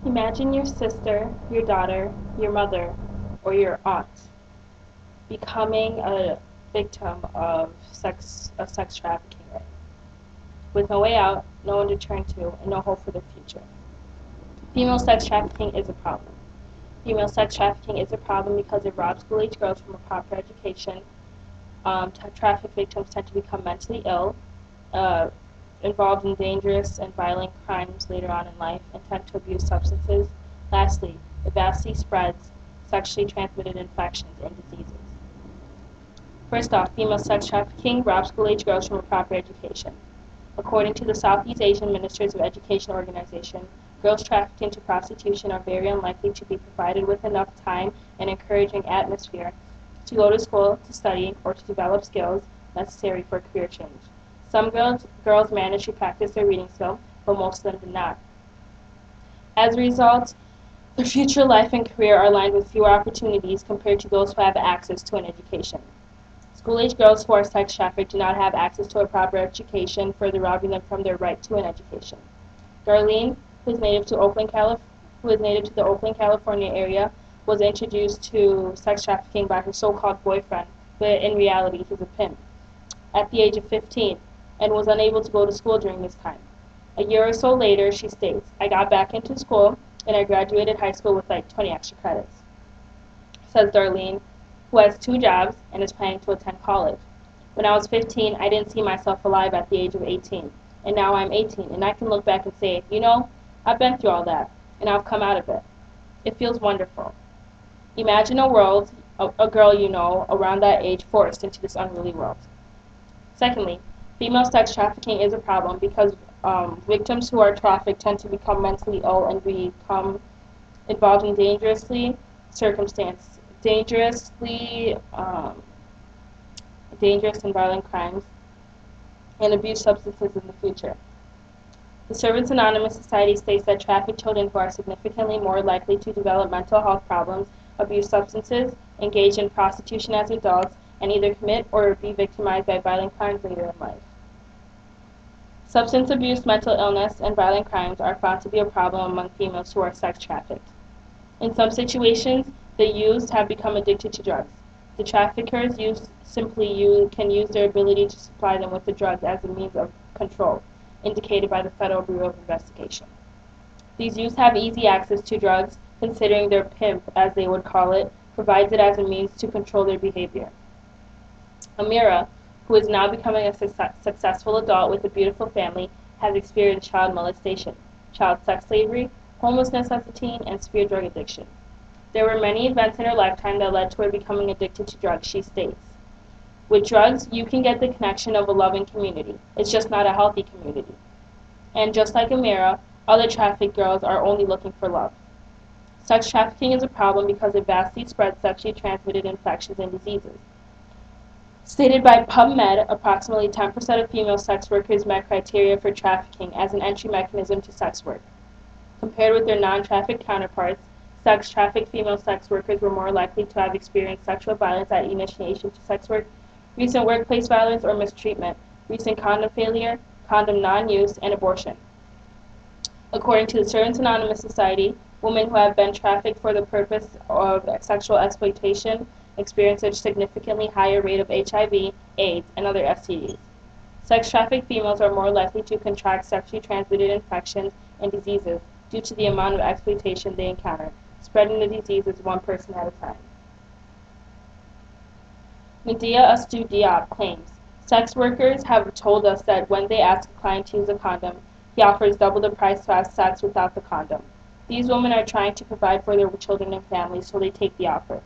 Imagine your sister, your daughter, your mother, or your aunt becoming a victim of sex trafficking ring, with no way out, no one to turn to, and no hope for the future. Female sex trafficking is a problem. Female sex trafficking is a problem because it robs school-age girls from a proper education. Traffic victims tend to become mentally ill, uh, involved in dangerous and violent crimes later on in life, and tend to abuse substances. Lastly, it vastly spreads sexually transmitted infections and diseases. First off, female sex trafficking robs school-age girls from a proper education. According to the Southeast Asian Ministers of Education Organization, girls trafficked into prostitution are very unlikely to be provided with enough time and encouraging atmosphere to go to school, to study, or to develop skills necessary for career change. Some girls manage to practice their reading skill, but most of them do not. As a result, their future life and career are lined with fewer opportunities compared to those who have access to an education. School-age girls who are sex trafficked do not have access to a proper education, further robbing them from their right to an education. Darlene, who is native to the Oakland, California area, was introduced to sex trafficking by her so-called boyfriend, but in reality he's a pimp, at the age of 15, and was unable to go to school during this time. A year or so later, she states, "I got back into school, and I graduated high school with like 20 extra credits," says Darlene, who has 2 jobs and is planning to attend college. "When I was 15, I didn't see myself alive at the age of 18, and now I'm 18, and I can look back and say, I've been through all that, and I've come out of it. It feels wonderful." Imagine a world, a girl around that age forced into this unruly world. Secondly, female sex trafficking is a problem because victims who are trafficked tend to become mentally ill and become involved in dangerous and violent crimes, and abuse substances in the future. The Servants Anonymous Society states that trafficked children who are significantly more likely to develop mental health problems, abuse substances, engage in prostitution as adults, and either commit or be victimized by violent crimes later in life. Substance abuse, mental illness, and violent crimes are found to be a problem among females who are sex trafficked. In some situations, the used have become addicted to drugs. The traffickers can use their ability to supply them with the drugs as a means of control, indicated by the Federal Bureau of Investigation. These youths have easy access to drugs, considering their pimp, as they would call it, provides it as a means to control their behavior. Amira, who is now becoming a successful adult with a beautiful family, has experienced child molestation, child sex slavery, homelessness as a teen, and severe drug addiction. There were many events in her lifetime that led to her becoming addicted to drugs, she states. With drugs, you can get the connection of a loving community. It's just not a healthy community. And just like Amira, other trafficked girls are only looking for love. Sex trafficking is a problem because it vastly spreads sexually transmitted infections and diseases. Stated by PubMed, approximately 10% of female sex workers met criteria for trafficking as an entry mechanism to sex work. Compared with their non-trafficked counterparts, sex-trafficked female sex workers were more likely to have experienced sexual violence at initiation to sex work, recent workplace violence or mistreatment, recent condom failure, condom non-use, and abortion. According to the Servants Anonymous Society, women who have been trafficked for the purpose of sexual exploitation experience a significantly higher rate of HIV, AIDS, and other STDs. Sex-trafficked females are more likely to contract sexually transmitted infections and diseases due to the amount of exploitation they encounter, spreading the diseases one person at a time. Medea Astu Diop claims, "Sex workers have told us that when they ask a client to use a condom, he offers double the price to have sex without the condom. These women are trying to provide for their children and families, so they take the offer.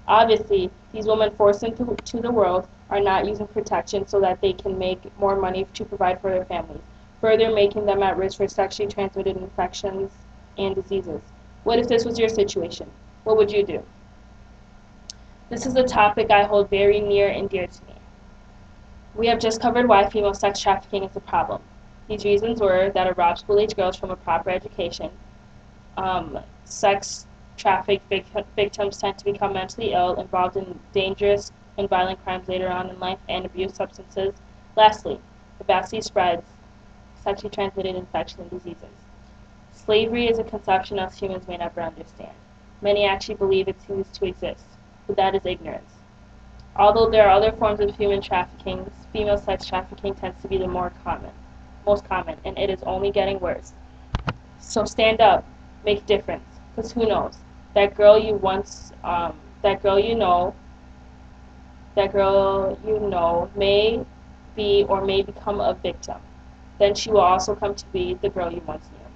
Obviously, these women forced into the world are not using protection so that they can make more money to provide for their families, further making them at risk for sexually transmitted infections and diseases. What if this was your situation? What would you do?" This is a topic I hold very near and dear to me. We have just covered why female sex trafficking is a problem. These reasons were that it robs school-age girls from a proper education, sex trafficked victims tend to become mentally ill, involved in dangerous and violent crimes later on in life, and abuse substances. Lastly, it vastly spreads sexually transmitted infections and diseases. Slavery is a conception us humans may never understand. Many actually believe it ceased to exist, but that is ignorance. Although there are other forms of human trafficking, female sex trafficking tends to be the most common, and it is only getting worse. So stand up, make a difference, because who knows? That girl you once, that girl you know, may be or may become a victim. Then she will also come to be the girl you once knew.